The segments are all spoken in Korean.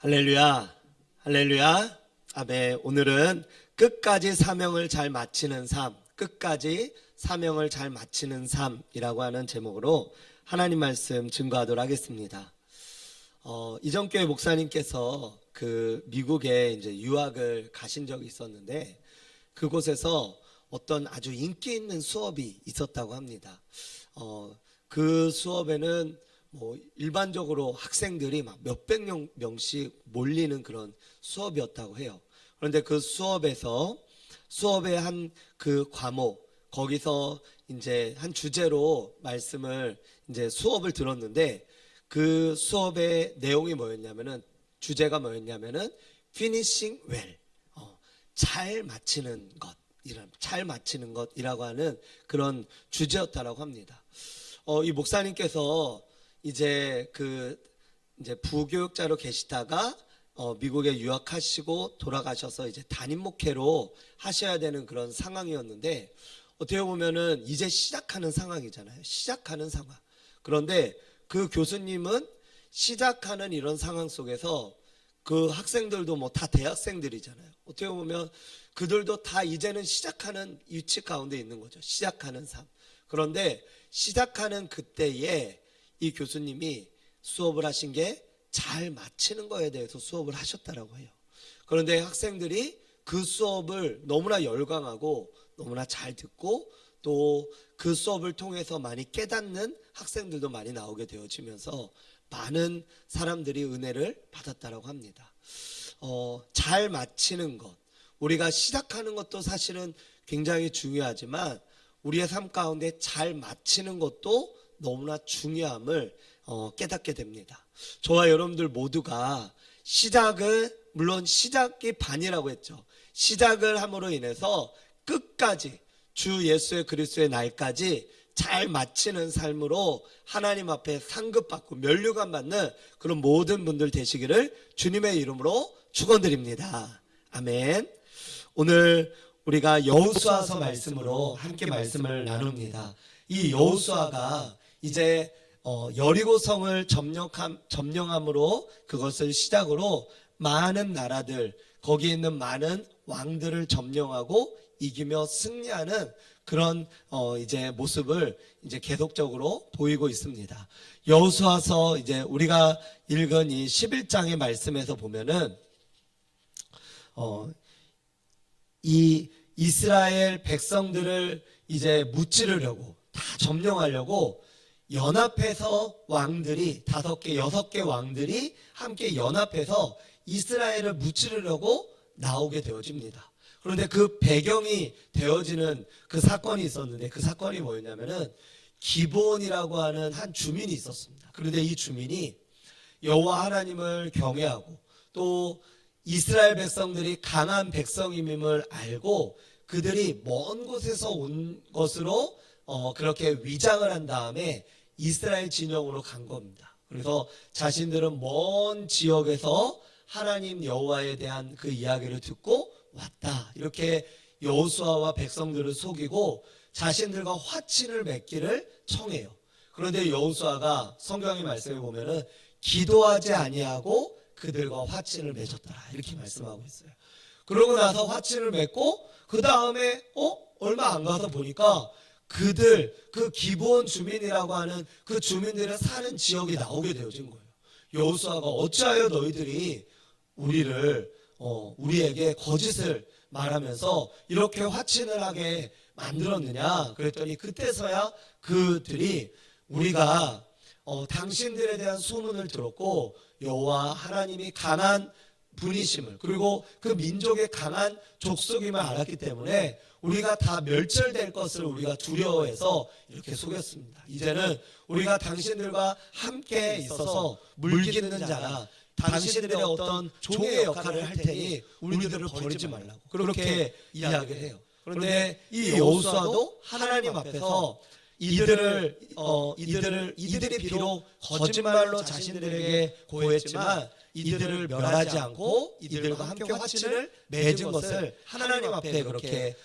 할렐루야, 할렐루야, 아멘. 오늘은 끝까지 사명을 잘 마치는 삶, 끝까지 사명을 잘 마치는 삶이라고 하는 제목으로 하나님 말씀 증거하도록 하겠습니다. 이전교회 목사님께서 미국에 이제 유학을 가신 적이 있었는데 그곳에서 어떤 아주 인기 있는 수업이 있었다고 합니다. 그 수업에는 일반적으로 학생들이 막 몇백 명씩 몰리는 그런 수업이었다고 해요. 그런데 그 수업의 한 그 과목, 거기서 이제 한 주제로 말씀을 이제 수업을 들었는데 그 수업의 내용이 주제가 뭐였냐면은 finishing well, 잘 마치는 것이라고 하는 그런 주제였다라고 합니다. 이 목사님께서 이제 부교육자로 계시다가 미국에 유학하시고 돌아가셔서 이제 담임 목회로 하셔야 되는 그런 상황이었는데 어떻게 보면은 이제 시작하는 상황이잖아요. 시작하는 상황. 그런데 그 교수님은 시작하는 이런 상황 속에서 그 학생들도 다 대학생들이잖아요. 어떻게 보면 그들도 다 이제는 시작하는 위치 가운데 있는 거죠. 시작하는 삶. 그런데 시작하는 그때에 이 교수님이 수업을 하신 게 잘 마치는 거에 대해서 수업을 하셨다라고 해요. 그런데 학생들이 그 수업을 너무나 열광하고 너무나 잘 듣고 또 그 수업을 통해서 많이 깨닫는 학생들도 많이 나오게 되어지면서 많은 사람들이 은혜를 받았다라고 합니다. 잘 마치는 것, 우리가 시작하는 것도 사실은 굉장히 중요하지만 우리의 삶 가운데 잘 마치는 것도 너무나 중요함을 깨닫게 됩니다. 저와 여러분들 모두가 물론 시작이 반이라고 했죠. 시작을 함으로 인해서 끝까지 주 예수의 그리스도의 날까지 잘 마치는 삶으로 하나님 앞에 상급받고 면류관 받는 그런 모든 분들 되시기를 주님의 이름으로 축원드립니다. 아멘. 오늘 우리가 여호수아서 말씀으로 함께 말씀을 나눕니다. 이 여호수아가 이제 여리고성을 점령함으로 그것을 시작으로 많은 나라들, 거기에 있는 많은 왕들을 점령하고 이기며 승리하는 그런 이제 모습을 이제 계속적으로 보이고 있습니다. 여호수아서 이제 우리가 읽은 이 11장의 말씀에서 보면은 이 이스라엘 백성들을 이제 무찌르려고 다 점령하려고 연합해서 왕들이 5개, 6개 왕들이 함께 연합해서 이스라엘을 무찌르려고 나오게 되어집니다. 그런데 그 배경이 되어지는 그 사건이 있었는데 그 사건이 뭐였냐면은 기브온이라고 하는 한 주민이 있었습니다. 그런데 이 주민이 여호와 하나님을 경외하고 또 이스라엘 백성들이 강한 백성임을 알고 그들이 먼 곳에서 온 것으로 그렇게 위장을 한 다음에 이스라엘 진영으로 간 겁니다. 그래서 자신들은 먼 지역에서 하나님 여호와에 대한 그 이야기를 듣고 왔다. 이렇게 여호수아와 백성들을 속이고 자신들과 화친을 맺기를 청해요. 그런데 여호수아가 성경의 말씀에 보면은 기도하지 아니하고 그들과 화친을 맺었더라. 이렇게 말씀하고 있어요. 그러고 나서 화친을 맺고 그 다음에 얼마 안 가서 보니까 그 기브온 주민이라고 하는 그 주민들의 사는 지역이 나오게 되어진 거예요. 여호수아가 어찌하여 너희들이 우리에게 거짓을 말하면서 이렇게 화친을 하게 만들었느냐 그랬더니 그때서야 그들이 우리가 당신들에 대한 소문을 들었고 여호와 하나님이 강한 분이심을 그리고 그 민족의 강한 족속임을 알았기 때문에 우리가 다 멸절될 것을 우리가 두려워해서 이렇게 속였습니다. 이제는 우리가 당신들과 함께 있어서 물기는 자라 당신들의 어떤 종의 역할을 할 테니 우리들을 버리지 말라고 그렇게 이야기를 해요. 그런데 이 여호수아도 하나님 앞에서 이들이 비록 거짓말로 자신들에게 고했지만 이들을 멸하지 않고 이들과 함께 화친을 맺은 것을 하나님 앞에 그렇게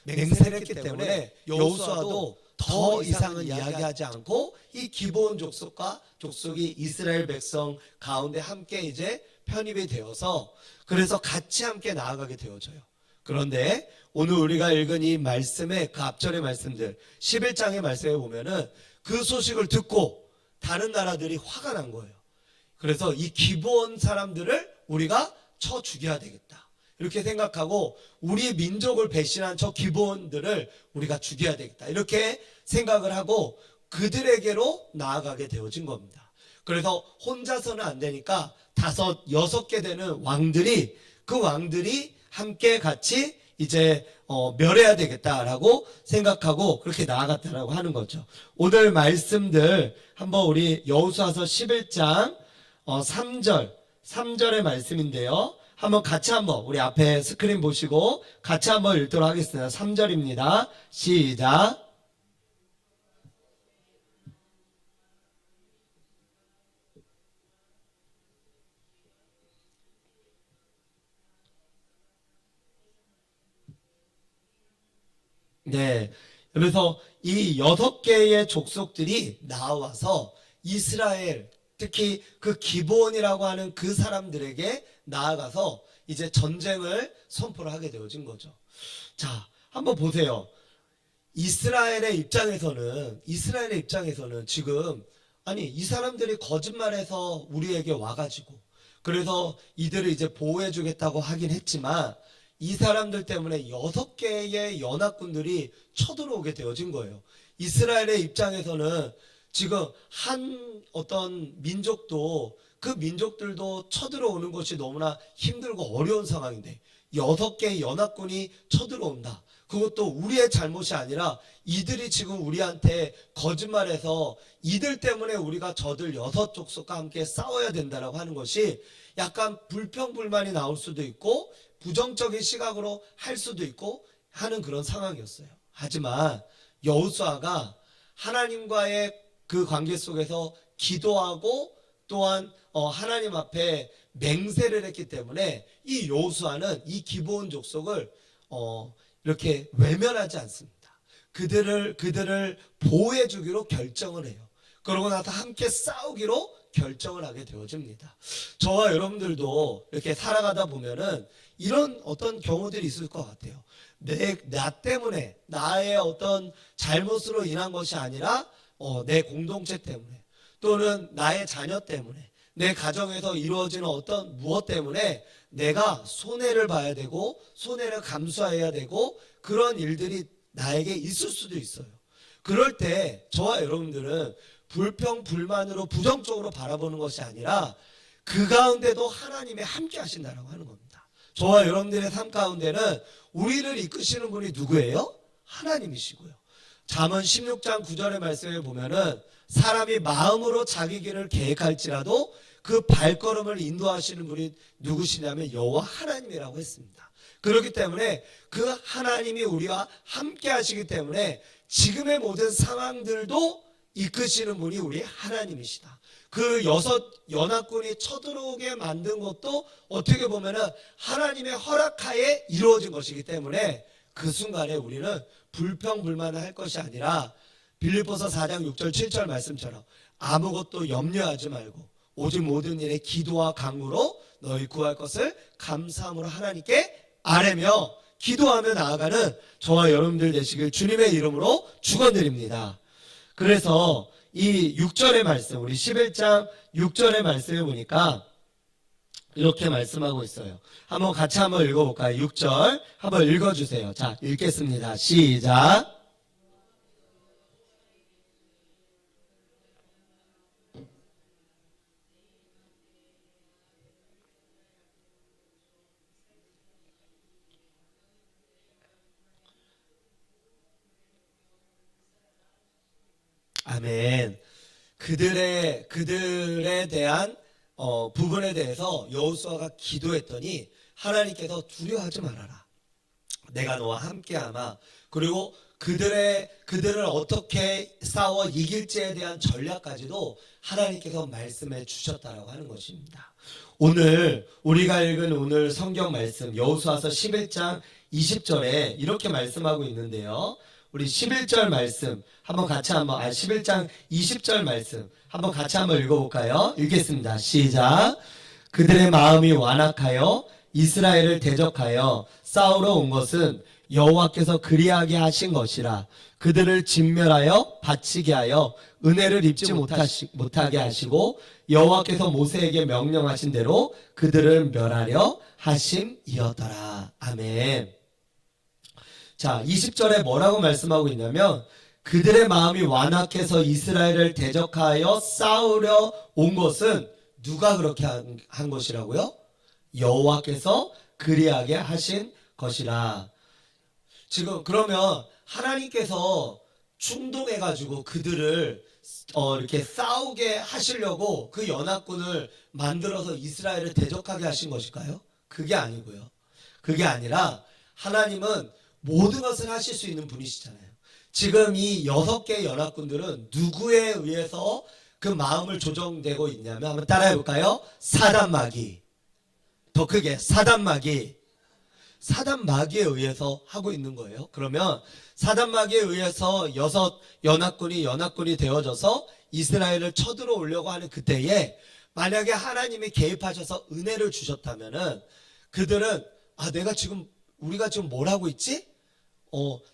맹세를 했기 때문에 여호수아도 더 이상은 이야기하지 않고 이 기브온 족속이 이스라엘 백성 가운데 함께 이제 편입이 되어서 그래서 같이 함께 나아가게 되어져요. 그런데 오늘 우리가 읽은 이 말씀의 그 앞절의 말씀들 11장의 말씀에 보면은 그 소식을 듣고 다른 나라들이 화가 난 거예요. 그래서 이 기브온 사람들을 우리가 쳐 죽여야 되겠다. 이렇게 생각하고 우리 민족을 배신한 저 기브온들을 우리가 죽여야 되겠다. 이렇게 생각을 하고 그들에게로 나아가게 되어진 겁니다. 그래서 혼자서는 안 되니까 5, 6개 되는 왕들이 그 왕들이 함께 같이 이제 멸해야 되겠다라고 생각하고 그렇게 나아갔다라고 하는 거죠. 오늘 말씀들 한번 우리 여호수아서 11장 3절의 말씀인데요. 한번 같이 한번 우리 앞에 스크린 보시고 같이 한번 읽도록 하겠습니다. 3절입니다. 시작. 네. 그래서 이 6개의 족속들이 나와서 이스라엘, 특히 그 기브온이라고 하는 그 사람들에게 나아가서 이제 전쟁을 선포를 하게 되어진 거죠. 자, 한번 보세요. 이스라엘의 입장에서는 지금 아니 이 사람들이 거짓말해서 우리에게 와가지고 그래서 이들을 이제 보호해 주겠다고 하긴 했지만 이 사람들 때문에 6개의 연합군들이 쳐들어오게 되어진 거예요. 이스라엘의 입장에서는 지금 한 어떤 민족도 그 민족들도 쳐들어오는 것이 너무나 힘들고 어려운 상황인데 6개의 연합군이 쳐들어온다. 그것도 우리의 잘못이 아니라 이들이 지금 우리한테 거짓말해서 이들 때문에 우리가 저들 6족속과 함께 싸워야 된다라고 하는 것이 약간 불평불만이 나올 수도 있고 부정적인 시각으로 할 수도 있고 하는 그런 상황이었어요. 하지만 여호수아가 하나님과의 그 관계 속에서 기도하고 또한 하나님 앞에 맹세를 했기 때문에 이 여호수아는 이 기브온 족속을 이렇게 외면하지 않습니다. 그들을 보호해 주기로 결정을 해요. 그러고 나서 함께 싸우기로 결정을 하게 되어집니다. 저와 여러분들도 이렇게 살아가다 보면은 이런 어떤 경우들이 있을 것 같아요. 나 때문에 나의 어떤 잘못으로 인한 것이 아니라 내 공동체 때문에 또는 나의 자녀 때문에 내 가정에서 이루어지는 어떤 무엇 때문에 내가 손해를 봐야 되고 손해를 감수해야 되고 그런 일들이 나에게 있을 수도 있어요. 그럴 때 저와 여러분들은 불평 불만으로 부정적으로 바라보는 것이 아니라 그 가운데도 하나님이 함께 하신다라고 하는 겁니다. 저와 여러분들의 삶 가운데는 우리를 이끄시는 분이 누구예요? 하나님이시고요. 잠언 16장 9절의 말씀에 보면은 사람이 마음으로 자기 길을 계획할지라도 그 발걸음을 인도하시는 분이 누구시냐면 여호와 하나님이라고 했습니다. 그렇기 때문에 그 하나님이 우리와 함께 하시기 때문에 지금의 모든 상황들도 이끄시는 분이 우리 하나님이시다. 그 6 연합군이 쳐들어오게 만든 것도 어떻게 보면은 하나님의 허락하에 이루어진 것이기 때문에 그 순간에 우리는 불평불만을 할 것이 아니라 빌립보서 4장 6절 7절 말씀처럼 아무것도 염려하지 말고 오직 모든 일에 기도와 간구로 너희 구할 것을 감사함으로 하나님께 아뢰며 기도하며 나아가는 저와 여러분들 되시길 주님의 이름으로 축원드립니다. 그래서 이 6절의 말씀, 우리 11장 6절의 말씀에 보니까 이렇게 말씀하고 있어요. 한번 같이 한번 읽어볼까요? 6절 한번 읽어주세요. 자, 읽겠습니다. 시작. 아멘. 그들에 대한 부분에 대해서 여호수아가 기도했더니 하나님께서 두려워하지 말아라. 내가 너와 함께하마. 그리고 그들을 어떻게 싸워 이길지에 대한 전략까지도 하나님께서 말씀해 주셨다라고 하는 것입니다. 오늘 우리가 읽은 오늘 성경 말씀 여호수아서 11장 20절에 이렇게 말씀하고 있는데요. 우리 11절 말씀 한번 같이 11장 20절 말씀 한번 같이 한번 읽어볼까요? 읽겠습니다. 시작. 그들의 마음이 완악하여 이스라엘을 대적하여 싸우러 온 것은 여호와께서 그리하게 하신 것이라. 그들을 진멸하여 바치게 하여 은혜를 입지 못하게 하시고 여호와께서 모세에게 명령하신 대로 그들을 멸하려 하심이었더라. 아멘. 자, 20절에 뭐라고 말씀하고 있냐면 그들의 마음이 완악해서 이스라엘을 대적하여 싸우려 온 것은 누가 그렇게 한 것이라고요? 여호와께서 그리하게 하신 것이라. 지금 그러면 하나님께서 충동해가지고 그들을 이렇게 싸우게 하시려고 그 연합군을 만들어서 이스라엘을 대적하게 하신 것일까요? 그게 아니고요. 그게 아니라 하나님은 모든 것을 하실 수 있는 분이시잖아요. 지금 이 6개의 연합군들은 누구에 의해서 그 마음을 조정되고 있냐면 한번 따라해 볼까요? 사단 마귀. 더 크게 사단 마귀에 의해서 하고 있는 거예요. 그러면 사단 마귀에 의해서 6 연합군이 되어져서 이스라엘을 쳐들어오려고 하는 그때에 만약에 하나님이 개입하셔서 은혜를 주셨다면은 그들은 우리가 지금 뭘 하고 있지?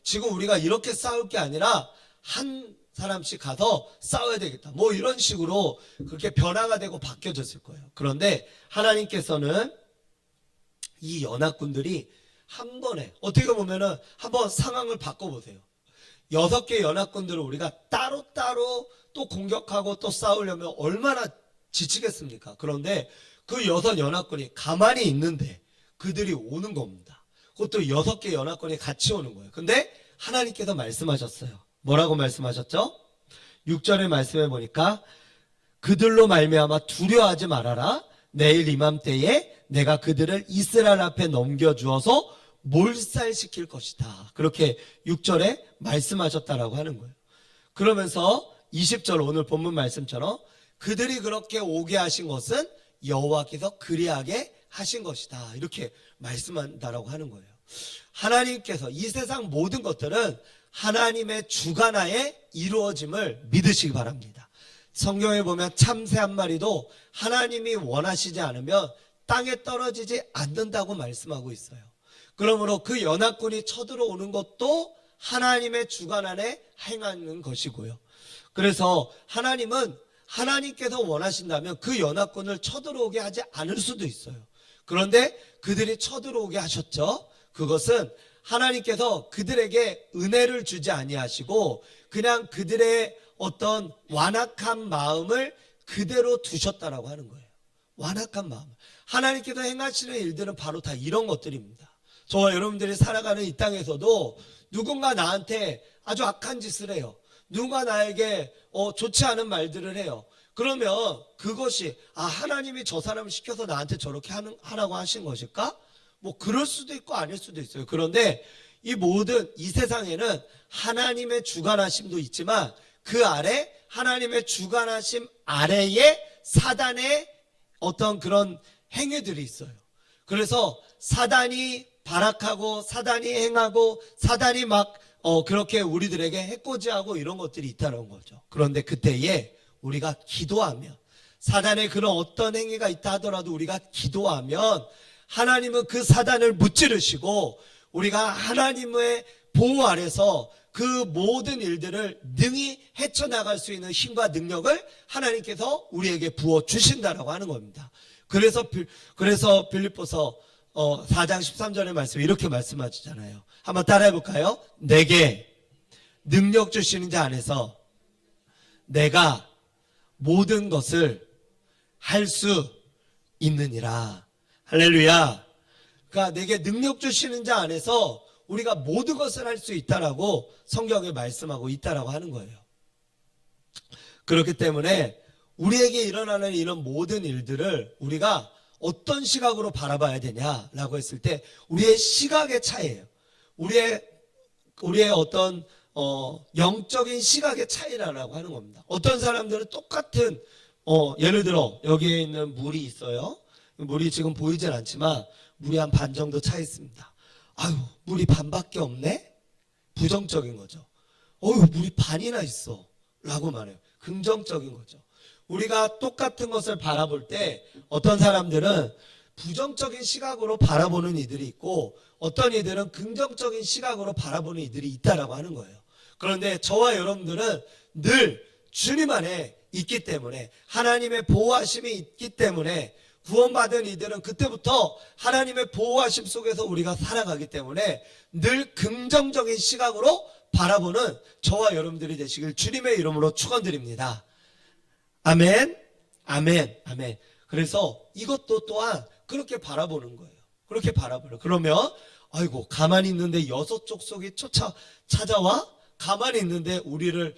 지금 우리가 이렇게 싸울 게 아니라 한 사람씩 가서 싸워야 되겠다. 뭐 이런 식으로 그렇게 변화가 되고 바뀌어졌을 거예요. 그런데 하나님께서는 이 연합군들이 한 번에 어떻게 보면은 한번 상황을 바꿔보세요. 6개 연합군들을 우리가 따로따로 또 공격하고 또 싸우려면 얼마나 지치겠습니까? 그런데 그 6 연합군이 가만히 있는데 그들이 오는 겁니다. 그것도 6개 연합군이 같이 오는 거예요. 근데 하나님께서 말씀하셨어요. 뭐라고 말씀하셨죠? 6절의 말씀해 보니까 그들로 말미암아 두려워하지 말아라. 내일 이맘때에 내가 그들을 이스라엘 앞에 넘겨주어서 몰살시킬 것이다. 그렇게 6절에 말씀하셨다라고 하는 거예요. 그러면서 20절 오늘 본문 말씀처럼 그들이 그렇게 오게 하신 것은 여호와께서 그리하게 하신 것이다. 이렇게 말씀한다라고 하는 거예요. 하나님께서 이 세상 모든 것들은 하나님의 주관하에 이루어짐을 믿으시기 바랍니다. 성경에 보면 참새 한 마리도 하나님이 원하시지 않으면 땅에 떨어지지 않는다고 말씀하고 있어요. 그러므로 그 연합군이 쳐들어오는 것도 하나님의 주관 안에 행하는 것이고요. 그래서 하나님은 하나님께서 원하신다면 그 연합군을 쳐들어오게 하지 않을 수도 있어요. 그런데 그들이 쳐들어오게 하셨죠. 그것은 하나님께서 그들에게 은혜를 주지 아니하시고 그냥 그들의 어떤 완악한 마음을 그대로 두셨다라고 하는 거예요. 완악한 마음. 하나님께서 행하시는 일들은 바로 다 이런 것들입니다. 저와 여러분들이 살아가는 이 땅에서도 누군가 나한테 아주 악한 짓을 해요. 누군가 나에게 좋지 않은 말들을 해요. 그러면 그것이 하나님이 저 사람을 시켜서 나한테 저렇게 하라고 하신 것일까? 뭐 그럴 수도 있고 아닐 수도 있어요. 그런데 이 세상에는 하나님의 주관하심도 있지만 그 아래 하나님의 주관하심 아래에 사단의 어떤 그런 행위들이 있어요. 그래서 사단이 발악하고 사단이 행하고 사단이 막 그렇게 우리들에게 해코지하고 이런 것들이 있다는 거죠. 그런데 그때에 우리가 기도하면 사단의 그런 어떤 행위가 있다 하더라도 우리가 기도하면 하나님은 그 사단을 무찌르시고 우리가 하나님의 보호 아래서 그 모든 일들을 능히 헤쳐나갈 수 있는 힘과 능력을 하나님께서 우리에게 부어주신다라고 하는 겁니다. 그래서 빌립보서 4장 13절의 말씀에 이렇게 말씀하시잖아요. 한번 따라해 볼까요? 내게 능력 주시는 자 안에서 내가 모든 것을 할 수 있느니라. 할렐루야. 그러니까 내게 능력 주시는 자 안에서 우리가 모든 것을 할 수 있다라고 성경에 말씀하고 있다라고 하는 거예요. 그렇기 때문에 우리에게 일어나는 이런 모든 일들을 우리가 어떤 시각으로 바라봐야 되냐라고 했을 때 우리의 시각의 차이예요. 우리의 어떤 영적인 시각의 차이라고 하는 겁니다. 어떤 사람들은 똑같은 예를 들어 여기에 있는 물이 있어요. 물이 지금 보이진 않지만 물이 한 반 정도 차 있습니다. 아유, 물이 반밖에 없네? 부정적인 거죠. 물이 반이나 있어 라고 말해요. 긍정적인 거죠. 우리가 똑같은 것을 바라볼 때 어떤 사람들은 부정적인 시각으로 바라보는 이들이 있고 어떤 이들은 긍정적인 시각으로 바라보는 이들이 있다라고 하는 거예요. 그런데 저와 여러분들은 늘 주님 안에 있기 때문에, 하나님의 보호하심이 있기 때문에, 구원받은 이들은 그때부터 하나님의 보호하심 속에서 우리가 살아가기 때문에 늘 긍정적인 시각으로 바라보는 저와 여러분들이 되시길 주님의 이름으로 축원드립니다. 아멘, 아멘, 아멘. 그래서 이것도 또한 그렇게 바라보는 거예요. 그렇게 바라보려. 그러면 아이고, 가만히 있는데 6족속이 찾아와? 가만히 있는데 우리를,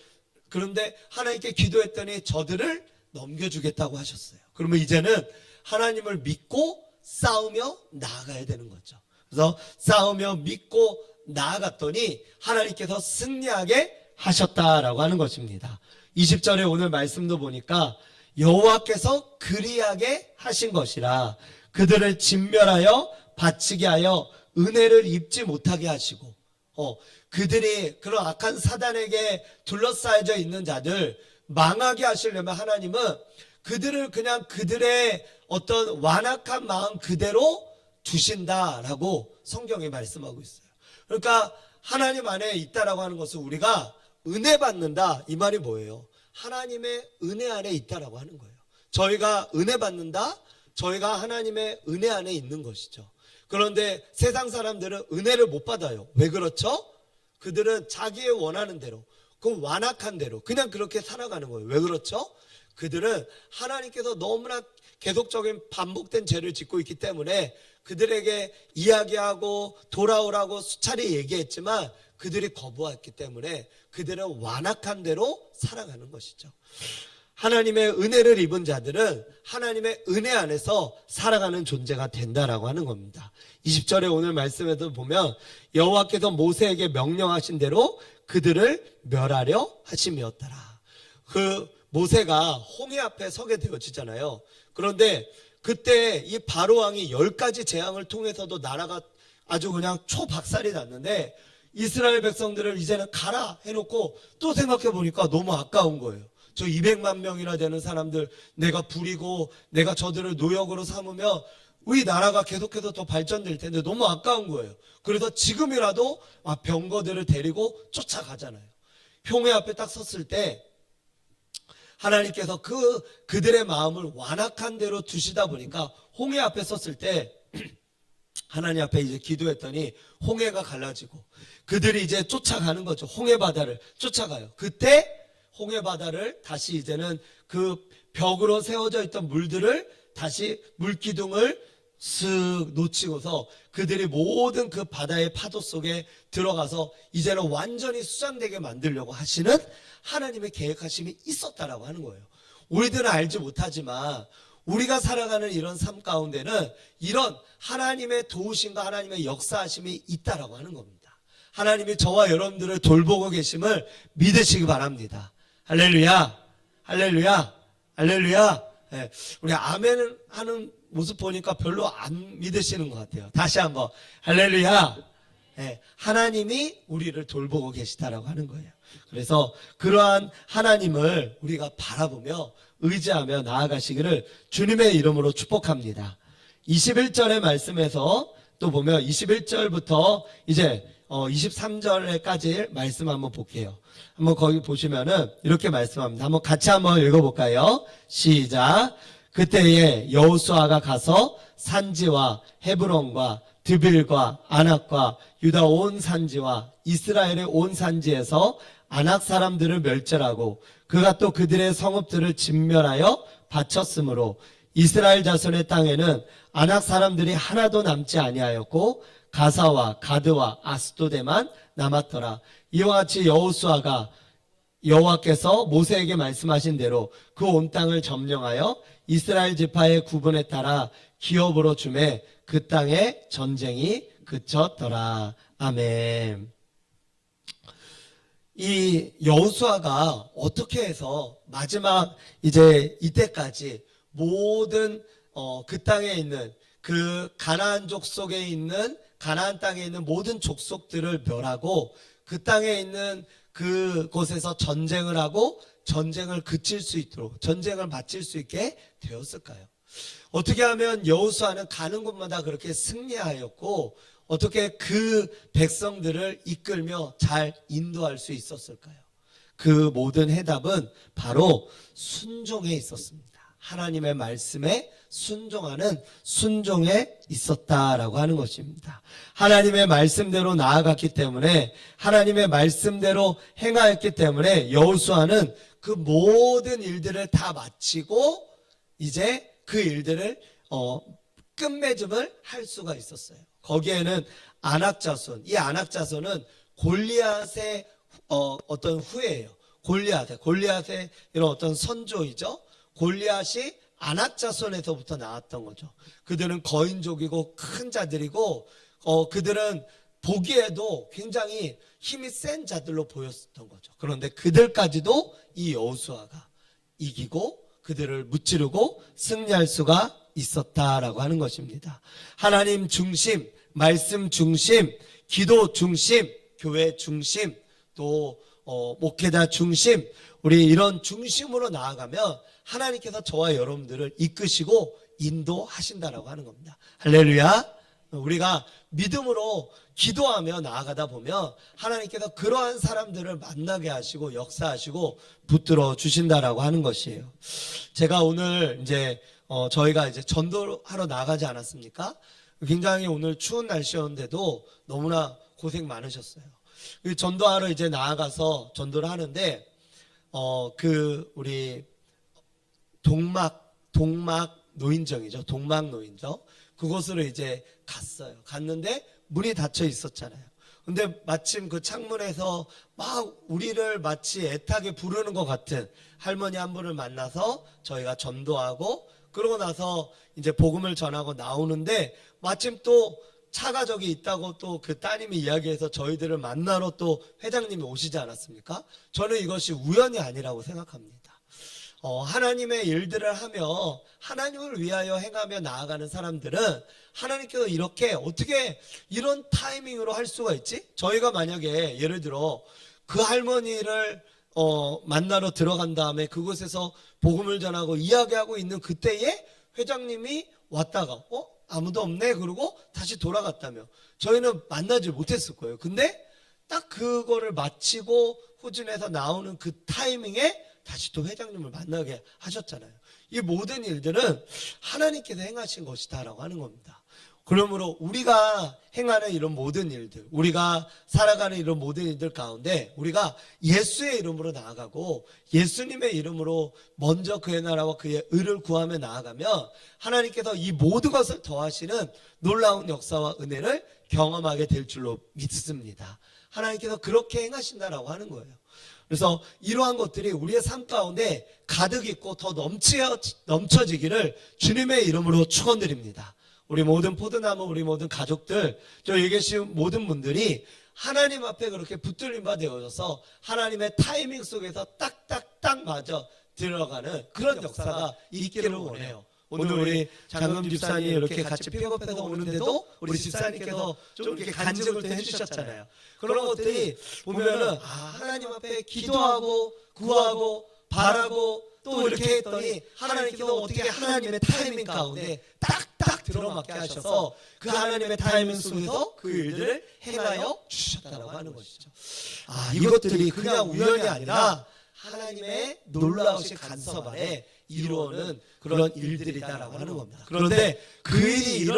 그런데 하나님께 기도했더니 저들을 넘겨주겠다고 하셨어요. 그러면 이제는 하나님을 믿고 싸우며 나아가야 되는 거죠. 그래서 싸우며 믿고 나아갔더니 하나님께서 승리하게 하셨다라고 하는 것입니다. 20절에 오늘 말씀도 보니까 여호와께서 그리하게 하신 것이라 그들을 진멸하여 바치게 하여 은혜를 입지 못하게 하시고, 그들이 그런 악한 사단에게 둘러싸여져 있는 자들 망하게 하시려면 하나님은 그들을 그냥 그들의 어떤 완악한 마음 그대로 두신다라고 성경에 말씀하고 있어요. 그러니까 하나님 안에 있다라고 하는 것은 우리가 은혜 받는다, 이 말이 뭐예요? 하나님의 은혜 안에 있다라고 하는 거예요. 저희가 은혜 받는다, 저희가 하나님의 은혜 안에 있는 것이죠. 그런데 세상 사람들은 은혜를 못 받아요. 왜 그렇죠? 그들은 자기의 원하는 대로, 그 완악한 대로 그냥 그렇게 살아가는 거예요. 왜 그렇죠? 그들은 하나님께서 너무나 계속적인 반복된 죄를 짓고 있기 때문에 그들에게 이야기하고 돌아오라고 수차례 얘기했지만 그들이 거부했기 때문에 그들은 완악한 대로 살아가는 것이죠. 하나님의 은혜를 입은 자들은 하나님의 은혜 안에서 살아가는 존재가 된다라고 하는 겁니다. 20절에 오늘 말씀에도 보면 여호와께서 모세에게 명령하신 대로 그들을 멸하려 하심이었더라. 그 모세가 홍해 앞에 서게 되어지잖아요. 그런데 그때 이 바로 왕이 10가지 재앙을 통해서도 나라가 아주 그냥 초박살이 났는데 이스라엘 백성들을 이제는 가라 해놓고 또 생각해 보니까 너무 아까운 거예요. 저 200만 명이나 되는 사람들 내가 부리고 내가 저들을 노역으로 삼으면 우리 나라가 계속해서 더 발전될 텐데 너무 아까운 거예요. 그래서 지금이라도 병거들을 데리고 쫓아가잖아요. 홍해 앞에 딱 섰을 때 하나님께서 그들의 마음을 완악한 대로 두시다 보니까 홍해 앞에 섰을 때 하나님 앞에 이제 기도했더니 홍해가 갈라지고 그들이 이제 쫓아가는 거죠. 홍해 바다를 쫓아가요. 그때 홍해 바다를 다시 이제는 그 벽으로 세워져 있던 물들을 다시 물기둥을 쓱 놓치고서 그들이 모든 그 바다의 파도 속에 들어가서 이제는 완전히 수장되게 만들려고 하시는 하나님의 계획하심이 있었다라고 하는 거예요. 우리들은 알지 못하지만 우리가 살아가는 이런 삶 가운데는 이런 하나님의 도우심과 하나님의 역사하심이 있다라고 하는 겁니다. 하나님이 저와 여러분들을 돌보고 계심을 믿으시기 바랍니다. 할렐루야, 할렐루야, 할렐루야. 네, 우리 아멘 하는 모습 보니까 별로 안 믿으시는 것 같아요. 다시 한번 할렐루야. 네, 하나님이 우리를 돌보고 계시다라고 하는 거예요. 그래서 그러한 하나님을 우리가 바라보며 의지하며 나아가시기를 주님의 이름으로 축복합니다. 21절의 말씀에서 또 보면 21절부터 이제 23절까지 말씀 한번 볼게요. 한번 거기 보시면은 이렇게 말씀합니다. 한번 같이 한번 읽어볼까요? 시작. 그때에 여호수아가 가서 산지와 헤브론과 드빌과 아낙과 유다 온 산지와 이스라엘의 온 산지에서 아낙 사람들을 멸절하고 그가 또 그들의 성읍들을 진멸하여 바쳤으므로 이스라엘 자손의 땅에는 아낙 사람들이 하나도 남지 아니하였고 가사와 가드와 아스도데만 남았더라. 이와 같이 여호수아가 여호와께서 모세에게 말씀하신 대로 그 온 땅을 점령하여 이스라엘 지파의 구분에 따라 기업으로 주매 그 땅에 전쟁이 그쳤더라. 아멘. 이 여호수아가 어떻게 해서 마지막 이제 이때까지 모든 그 땅에 있는 그 가나안 족속에 있는 가나안 땅에 있는 모든 족속들을 멸하고 그 땅에 있는 그곳에서 전쟁을 하고 전쟁을 그칠 수 있도록, 전쟁을 마칠 수 있게 되었을까요? 어떻게 하면 여호수아는 가는 곳마다 그렇게 승리하였고 어떻게 그 백성들을 이끌며 잘 인도할 수 있었을까요? 그 모든 해답은 바로 순종에 있었습니다. 하나님의 말씀에 순종하는 순종에 있었다라고 하는 것입니다. 하나님의 말씀대로 나아갔기 때문에, 하나님의 말씀대로 행하였기 때문에 여호수아는 그 모든 일들을 다 마치고 이제 그 일들을 끝맺음을 할 수가 있었어요. 거기에는 안악자손, 이 안악자손은 골리앗의 어떤 후예예요. 골리앗의 이런 어떤 선조이죠. 골리앗이 안악자손에서부터 나왔던 거죠. 그들은 거인족이고 큰 자들이고 그들은 보기에도 굉장히 힘이 센 자들로 보였던 거죠. 그런데 그들까지도 이 여호수아가 이기고 그들을 무찌르고 승리할 수가 있었다라고 하는 것입니다. 하나님 중심, 말씀 중심, 기도 중심, 교회 중심, 또 목회자 중심, 우리 이런 중심으로 나아가면 하나님께서 저와 여러분들을 이끄시고 인도하신다라고 하는 겁니다. 할렐루야. 우리가 믿음으로 기도하며 나아가다 보면 하나님께서 그러한 사람들을 만나게 하시고 역사하시고 붙들어 주신다라고 하는 것이에요. 제가 오늘 이제 저희가 이제 전도하러 나가지 않았습니까? 굉장히 오늘 추운 날씨였는데도 너무나 고생 많으셨어요. 전도하러 이제 나아가서 전도를 하는데 우리 동막 노인정이죠. 동막 노인정. 그곳으로 이제 갔는데 문이 닫혀 있었잖아요. 근데 마침 그 창문에서 막 우리를 마치 애타게 부르는 것 같은 할머니 한 분을 만나서 저희가 전도하고, 그러고 나서 이제 복음을 전하고 나오는데 마침 또 차가 저기 있다고 또 그 따님이 이야기해서 저희들을 만나러 또 회장님이 오시지 않았습니까? 저는 이것이 우연이 아니라고 생각합니다. 하나님의 일들을 하며 하나님을 위하여 행하며 나아가는 사람들은 하나님께서 이렇게 어떻게 이런 타이밍으로 할 수가 있지? 저희가 만약에 예를 들어 그 할머니를 만나러 들어간 다음에 그곳에서 복음을 전하고 이야기하고 있는 그때에 회장님이 왔다가 아무도 없네 그러고 다시 돌아갔다며 저희는 만나지 못했을 거예요. 근데 딱 그거를 마치고 후진해서 나오는 그 타이밍에 다시 또 회장님을 만나게 하셨잖아요. 이 모든 일들은 하나님께서 행하신 것이다라고 하는 겁니다. 그러므로 우리가 행하는 이런 모든 일들, 우리가 살아가는 이런 모든 일들 가운데 우리가 예수의 이름으로 나아가고 예수님의 이름으로 먼저 그의 나라와 그의 의를 구하며 나아가면 하나님께서 이 모든 것을 더하시는 놀라운 역사와 은혜를 경험하게 될 줄로 믿습니다. 하나님께서 그렇게 행하신다라고 하는 거예요. 그래서 이러한 것들이 우리의 삶 가운데 가득 있고 더 넘쳐지기를 주님의 이름으로 축원드립니다. 우리 모든 포도나무, 우리 모든 가족들, 저 여기 계신 모든 분들이 하나님 앞에 그렇게 붙들림 바 되어져서 하나님의 타이밍 속에서 딱딱딱 맞아 들어가는 그런 역사가 있기를 원해요. 오늘 우리 장금 집사님 이렇게 같이 픽업해서 오는데도 우리 집사님께서 좀 이렇게 간증을 또 해주셨잖아요. 그런 것들이 보면은 하나님 앞에 기도하고 구하고 바라고 또 이렇게 했더니 하나님께서 어떻게 하나님의 타이밍 가운데 딱딱 들어맞게 하셔서 그 하나님의 타이밍 속에서 그 일들을 행하여 주셨다고 하는 것이죠. 이것들이 그냥 우연이 아니라 하나님의 놀라우신 간섭 안에 이루어는 그런 일들이다라고 하는 겁니다. 그런데 그 일이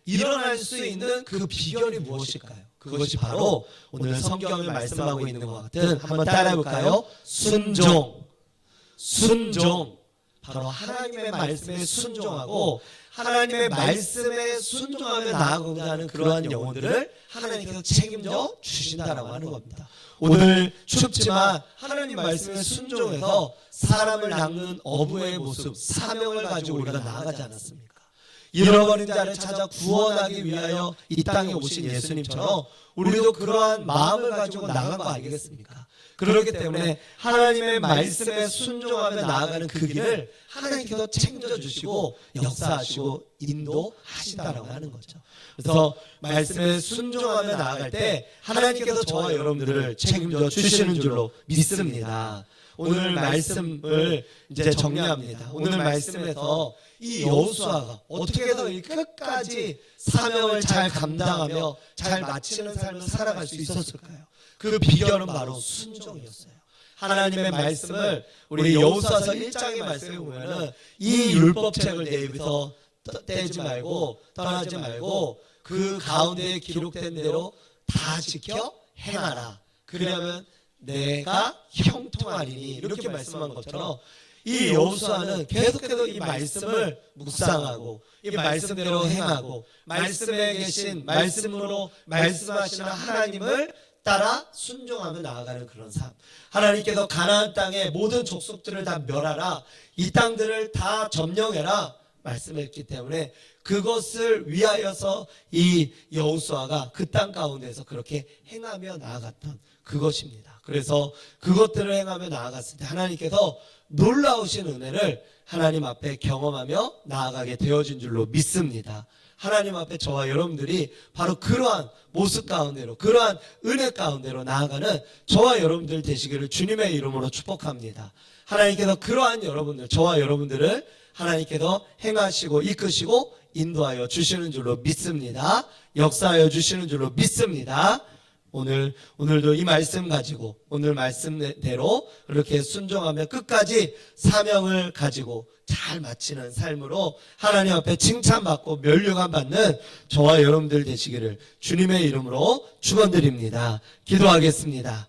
일어날 수 있는 그 비결이 무엇일까요? 그것이 바로 오늘 성경을 말씀하고 있는 것 같은, 한번 따라해 볼까요? 순종. 바로 하나님의 말씀에 순종하고 하나님의 말씀에 순종하며 나아가고자 하는 그러한 영혼들을 하나님께서 책임져 주신다라고 하는 겁니다. 오늘 춥지만 하나님 말씀에 순종해서 사람을 낚는 어부의 모습, 사명을 가지고 우리가 나아가지 않았습니까? 잃어버린 자를 찾아 구원하기 위하여 이 땅에 오신 예수님처럼 우리도 그러한 마음을 가지고 나간 거 아니겠습니까? 그렇기 때문에 하나님의 말씀에 순종하며 나아가는 그 길을 하나님께서 책임져주시고 역사하시고 인도하신다라고 하는 거죠. 그래서 말씀에 순종하며 나아갈 때 하나님께서 저와 여러분들을 책임져 주시는 줄로 믿습니다. 오늘 말씀을 이제 정리합니다. 오늘 말씀에서 이 여호수아가 어떻게 해서 이 끝까지 사명을 잘 감당하며 잘 마치는 삶을 살아갈 수 있었을까요? 그 비결은 바로 순종이었어요. 하나님의 말씀을 우리 여호수아서 1장의 말씀에 보면은 이 율법책을 내 입에서 떼지 말고 떠나지 말고 그 가운데에 기록된 대로 다 지켜 행하라. 그러면 내가 형통하리니 이렇게 말씀한 것처럼 이 여호수아는 계속해서 이 말씀을 묵상하고 이 말씀대로 행하고 말씀에 계신 말씀으로 말씀하시는 하나님을 따라 순종하며 나아가는 그런 삶. 하나님께서 가나안 땅의 모든 족속들을 다 멸하라. 이 땅들을 다 점령해라. 말씀했기 때문에 그것을 위하여서 이 여호수아가 그 땅 가운데서 그렇게 행하며 나아갔던 그것입니다. 그래서 그것들을 행하며 나아갔을 때 하나님께서 놀라우신 은혜를 하나님 앞에 경험하며 나아가게 되어진 줄로 믿습니다. 하나님 앞에 저와 여러분들이 바로 그러한 모습 가운데로 그러한 은혜 가운데로 나아가는 저와 여러분들 되시기를 주님의 이름으로 축복합니다. 하나님께서 그러한 여러분들 저와 여러분들을 하나님께서 행하시고 이끄시고 인도하여 주시는 줄로 믿습니다. 역사하여 주시는 줄로 믿습니다. 오늘도 이 말씀 가지고 오늘 말씀대로 그렇게 순종하며 끝까지 사명을 가지고 잘 마치는 삶으로 하나님 앞에 칭찬받고 면류관 받는 저와 여러분들 되시기를 주님의 이름으로 축원드립니다. 기도하겠습니다.